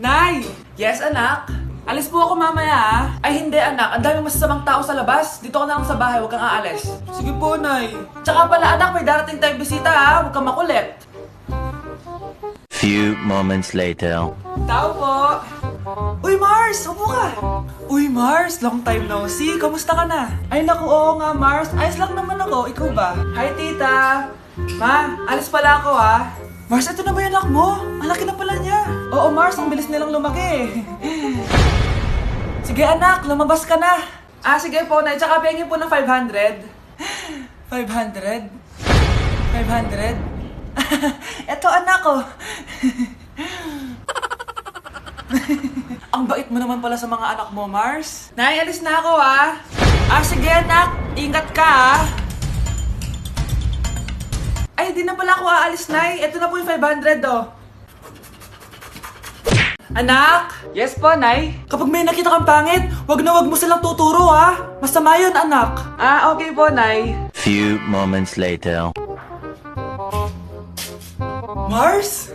Nay! Yes, anak? Alis po ako mamaya, ha? Ay, hindi, anak. Ang daming masasamang tao sa labas. Dito ka na lang sa bahay. Huwag kang aalis. Sige po, Nay. Tsaka pala, anak, may darating tayong bisita, ha? Huwag kang makulit. Few moments later. Tao po. Uy, Mars! Upo ka! Uy, Mars! Long time no see. Kamusta ka na? Ay, naku, oo nga, Mars. Ayos lang naman ako. Ikaw ba? Hi, tita. Ma, alis pala ako, ha? Mars, ito na ba yung anak mo? Ang laki na pala niya. Oo, Mars. Ang bilis nilang lumaki. Sige, anak. Lumabas ka na. Ah, sige po, Nay. Tsaka pengin po ng 500. 500? 500? Eto, anak ko. Ang bait mo naman pala sa mga anak mo, Mars. Nay, alis na ako, ha? Ah, sige, anak. Ingat ka, ha? Ay, di na pala ako aalis, Nay. Ito na po yung 500, oh. Anak? Yes po, Nay. Kapag may nakita kang pangit, wag mo silang tuturo, ha? Masama yun, anak. Ah, okay po, Nay. Few moments later. Mars?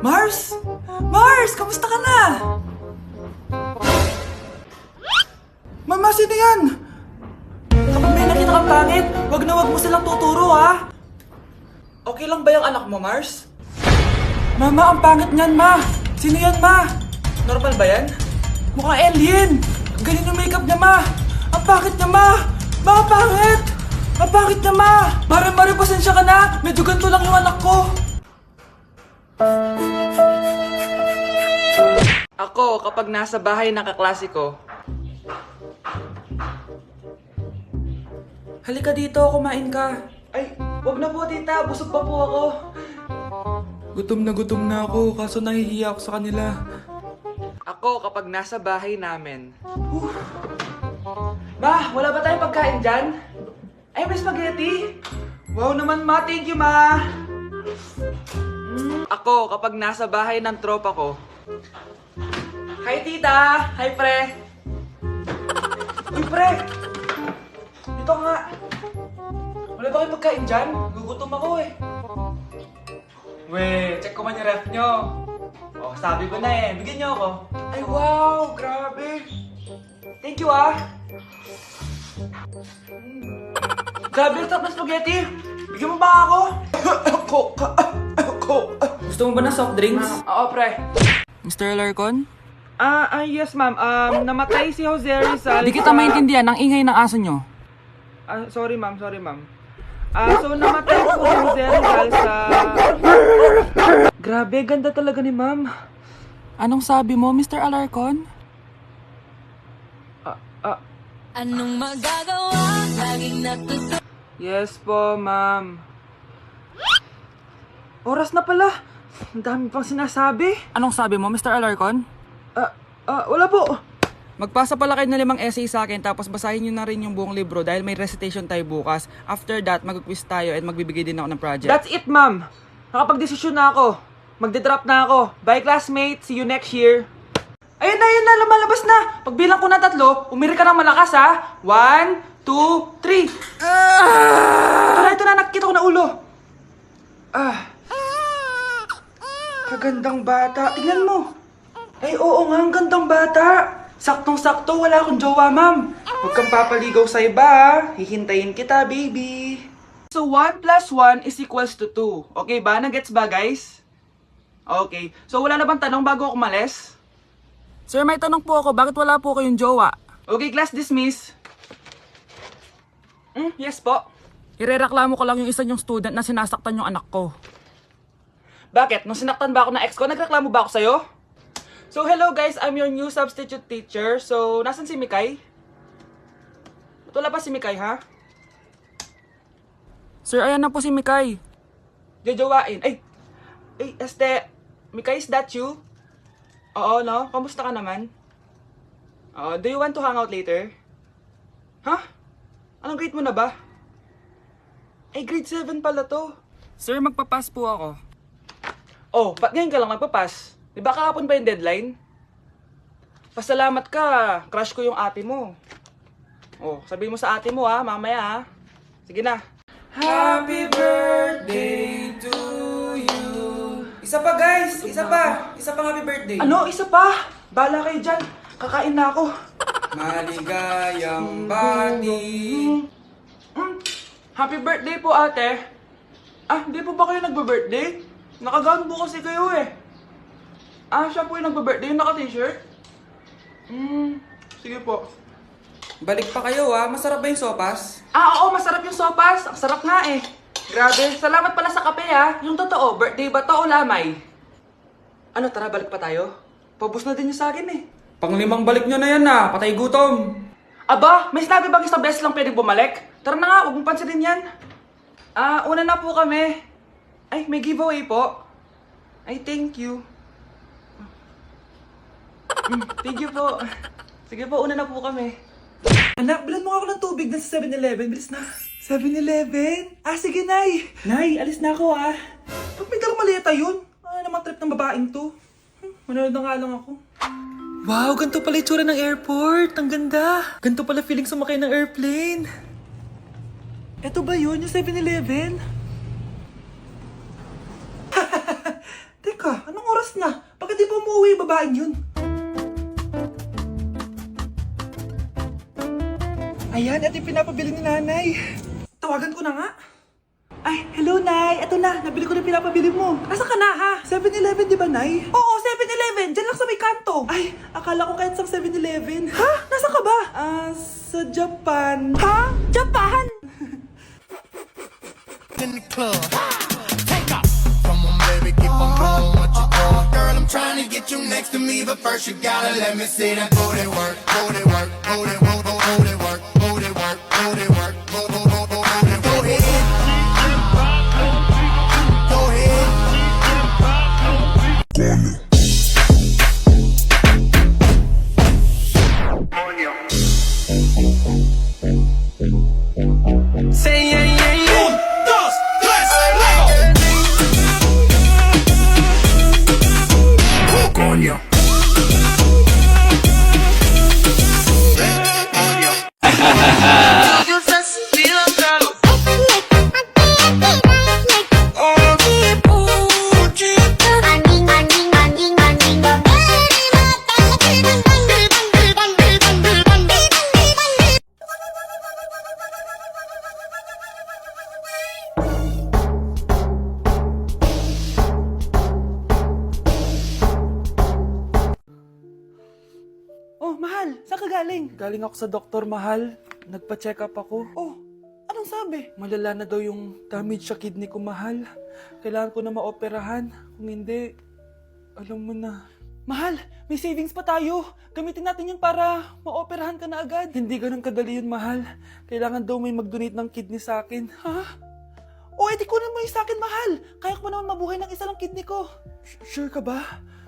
Mars? Mars, kamusta ka na? Mama, sino yan? Kapag may nakita kang pangit, wag mo silang tuturo, ha? Okay lang ba yung anak mo, Mars? Mama, ang pangit niyan, ma. Sino yan, ma? Normal ba yan? Mukhang alien. Ganyan yung makeup niya, ma. Ang pangit niya, ma. Ma, ang pangit. Ang pangit niya, ma. Mare, pasensya ka na. Medyo ganito lang yung anak ko. Ako, kapag nasa bahay ng kaklase ko. Halika dito, kumain ka. Ay, wag na po, tita. Busog pa po ako. Gutom na ako, kaso nahihiya ako sa kanila. Ako, kapag nasa bahay namin. Ma, wala ba tayong pagkain dyan? Ay, may spaghetti? Wow naman, ma. Thank you, ma. Ako, kapag nasa bahay ng tropa ko. Hi, tita. Hi, pre. Uy, pre. Dito nga. Wala ba kayong pagkain dyan? Gugutom ako, eh. We, check ko man yung ref nyo. Oh, sabi ko na eh. Bigyan nyo ako. Ay, wow. Grabe. Thank you, ah. Grabe, ang sarap na spaghetti. Bigyan mo ba ako? Gusto mo ba ng soft drinks? Oo, pre. Mr. Larcon? Yes, ma'am. Namatay si Jose Rizal. Di kita maintindihan ang ingay ng aso nyo. Sorry, ma'am. So namatay po si Jose Rizal sa... Grabe, ganda talaga ni ma'am. Anong sabi mo, Mr. Alarcon? Anong magagawa? Laging natutuwa. Yes po, ma'am. Oras na pala. Ang dami pang sinasabi. Anong sabi mo, Mr. Alarcon? Wala po. Magpasa pala kayo ng 5 essay sa akin tapos basahin nyo na rin yung buong libro dahil may recitation tayo bukas. After that, mag-quiz tayo and magbibigay din ako ng project. That's it, ma'am. Nakapag-desisyon na ako. Magde-drop na ako. Bye, classmate. See you next year. Ayun na. Lumalabas na. Pagbilang ko na 3, umiri ka ng malakas, ha? 1, 2, 3. Ito na. Nakikita ko na ulo. Kagandang bata. Tingnan mo. Ay, oo nga. Ang gandang bata. Saktong-sakto. Wala akong jowa, ma'am. Huwag kang papaligaw sa iba, ha? Hihintayin kita, baby. So, 1 plus 1 is equals to 2. Okay ba? Nagets ba, guys? Okay. So, wala na bang tanong bago ako umalis? Sir, may tanong po ako, bakit wala po kayong jowa? Okay, class dismiss. Yes po. Irereklamo ko lang yung isa yung student na sinasaktan yung anak ko. Bakit? Nung sinaktan ba ako ng ex ko, nagreklamo ba ako sa'yo? So, hello guys, I'm your new substitute teacher. So, nasan si Mikay? Ba't wala pa si Mikay, ha? Sir, ayan na po si Mikay. Jajawain. Ay, Mikay, is that you? Oo, no? Kamusta ka naman? Do you want to hang out later? Ha? Anong grade mo na ba? Ay, grade 7 pala to. Sir, magpapass po ako. Oh, ba't ngayon ka lang magpapas? Di ba kahapon pa yung deadline? Pasalamat ka, crush ko yung ate mo. Oh, sabihin mo sa ate mo, ha, mamaya, ha. Sige na. Happy birthday to you. Isa pa guys! Isa pa! Isa pang happy birthday! Ano? Isa pa? Bala kayo dyan. Kakain na ako. Maligayang bati! Happy birthday po, ate. Ah, hindi po ba kayo nagbe-birthday? Nakagown po kasi kayo eh. Ah, siya po yung nagbe-birthday, yung naka-t-shirt? Sige po. Balik pa kayo masarap ba yung sopas? Ah, oo, masarap yung sopas. Ang sarap nga eh. Grabe, salamat pala sa kape Yung totoo, birthday ba to o lamay? Ano, tara, balik pa tayo? Pabus na din yung sa akin eh. Panglimang balik nyo na yan patay gutom! Aba, may sinabi bang isang beses lang pwede bumalik? Tara na nga, huwag mong pansinin yan. Ah, una na po kami. Ay, may giveaway po. Ay, thank you. Thank you po. Sige po, una na po kami. Anak, bilan mo ako ng tubig na sa 7-Eleven. Bilis na. 7-Eleven? Ah, sige, Nay. Nay, alis na ako, Ba't may dalang maleta yun? Ano naman trip ng babaeng to? Manonood na nga lang ako. Wow, ganito pala itsura ng airport. Ang ganda. Ganito pala feeling sumakay ng airplane. Eto ba yun, yung 7-Eleven? Teka, anong oras na? Bakit di pa umuwi yung babaeng yun? Ayan, ito yung pinapabili ni nanay. Tawagan ko na nga. Ay, hello, Nay. Eto na, nabili ko na pinapabili mo. Asa ka na, ha? 7-Eleven, di ba, Nay? Oo, 7-Eleven. Diyan lang sa may kanto. Ay, akala ko kahit sa 7-Eleven. Ha? Nasa ka ba? Sa Japan. Ha? Japan? In the club. Take off. Come on, baby, keep on going. What you doing? Girl, I'm trying to get you next to me, but first you gotta let me see that booty work, booty work, booty work, booty work, booty work, booty work, booty work. Go ahead. Go ahead. Say yeah, yeah, yeah. Coño. Oh, mahal, saan ka galing? Galing ako sa doktor, mahal. Nagpa-check up ako. Oh, anong sabi? Malala na daw yung damage sa kidney ko, mahal. Kailangan ko na maoperahan. Kung hindi, alam mo na. Mahal, may savings pa tayo. Gamitin natin yun para maoperahan ka na agad. Hindi ganun kadali yun, mahal. Kailangan daw may mag-donate ng kidney sa akin. Ha? Oh, edi kunin mo yung sa akin, mahal. Kaya ko naman mabuhay ng isa lang kidney ko. Sure ka ba?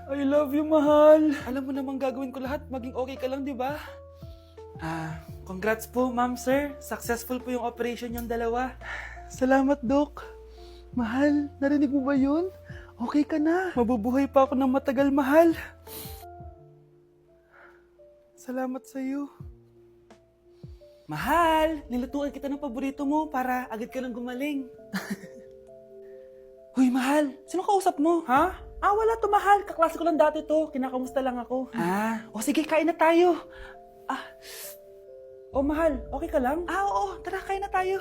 I love you, mahal. Alam mo namang gagawin ko lahat. Maging okay ka lang, di ba? Congrats po, ma'am, sir. Successful po yung operation yung dalawa. Salamat, Doc. Mahal, narinig mo ba yun? Okay ka na. Mabubuhay pa ako ng matagal, mahal. Salamat sa'yo. Mahal, nilutuan kita ng paborito mo para agad ka nang gumaling. Huy, mahal. Sino kausap mo? Ha? Wala to, mahal. Kaklase ko lang dati to. Kinakamusta lang ako. Sige, kain na tayo. Mahal. Okay ka lang? Oo. Tara, kain na tayo.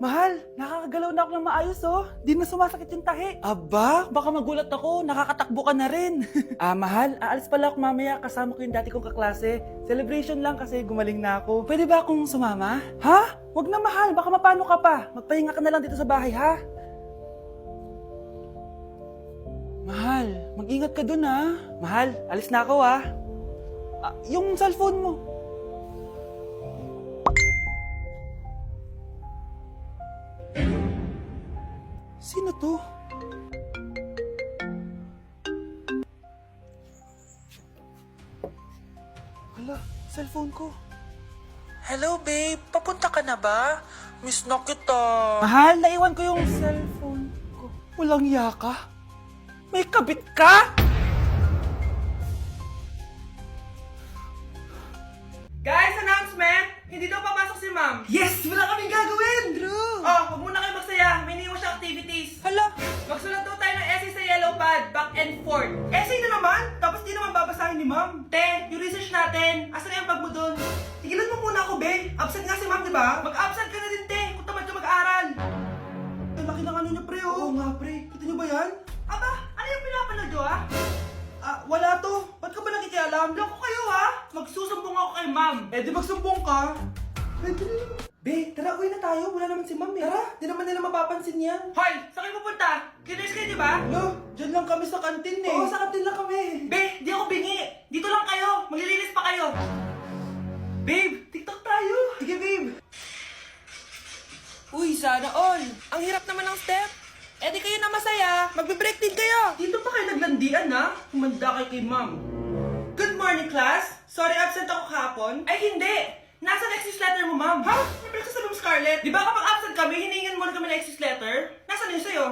Mahal, nakakagalaw na ako ng maayos, Di na sumasakit yung tahi. Aba, baka magulat ako. Nakakatakbo ka na rin. Mahal, aalis pala ako mamaya. Kasama ko yung dati kong kaklase. Celebration lang kasi gumaling na ako. Pwede ba akong sumama? Ha? Wag na, mahal. Baka mapano ka pa. Magpahinga ka na lang dito sa bahay, ha? Mahal, mag-ingat ka dun, ha? Mahal, alis na ako, ha? Yung cellphone mo. Sino to? Hala, cellphone ko. Hello, babe. Papunta ka na ba? Miss na kita. Mahal, naiwan ko yung cellphone ko. Walang iya ka? May kabit ka? Guys, announcement! Hindi daw papasok si ma'am. Yes! Wala kaming gagawin! True! Huwag muna kayo magsaya. May iniwan siya activities. Hala, magsulat daw tayo ng essay sa yellow pad, back and forth. Essay na naman? Tapos di naman babasahin ni ma'am. Te, yung research natin, asan na yung bag mo dun? Tigilan mo muna ako, be. Absent nga si ma'am, di ba? Mag-absent ka na din, te, kung tamad ka mag-aaral. Ang laki ng ano niya, pre, oh. Oo nga, pre. Kita niyo ba yan? Aba, ano yung pinapanood nyo, ah? Wala to. Ba't ka ba nakikialam? Loko kayo, ha? Magsusumbong ako kay ma'am. Eh, di magsumbong ka. Pwede na. Be, tara, uwi na tayo. Wala naman si ma'am, eh. Tara, di naman nila mapapansin yan. Hoy, saan kayo pupunta? Kinis kayo, di ba? No, dyan lang kami sa kantin, eh. Oo, sa kantin lang kami. Be, di ako bingi. Dito lang kayo. Maglilinis pa kayo. Babe, TikTok tayo. Sige, babe. Uy, sana all. Ang hirap naman ng step. Eh di kayo na masaya. Magbe-break din kayo. Dito pa kayo naglandian, ha? Humanda kayo kay ma'am. Good morning, class. Sorry, absent ako kahapon. Ay, hindi. Nasa excuse letter mo, ma'am. Ha? May breakfast sa Scarlett. Di ba kapag absent kami, hiningan mo na kami ng excuse letter? Nasaan yun sa'yo?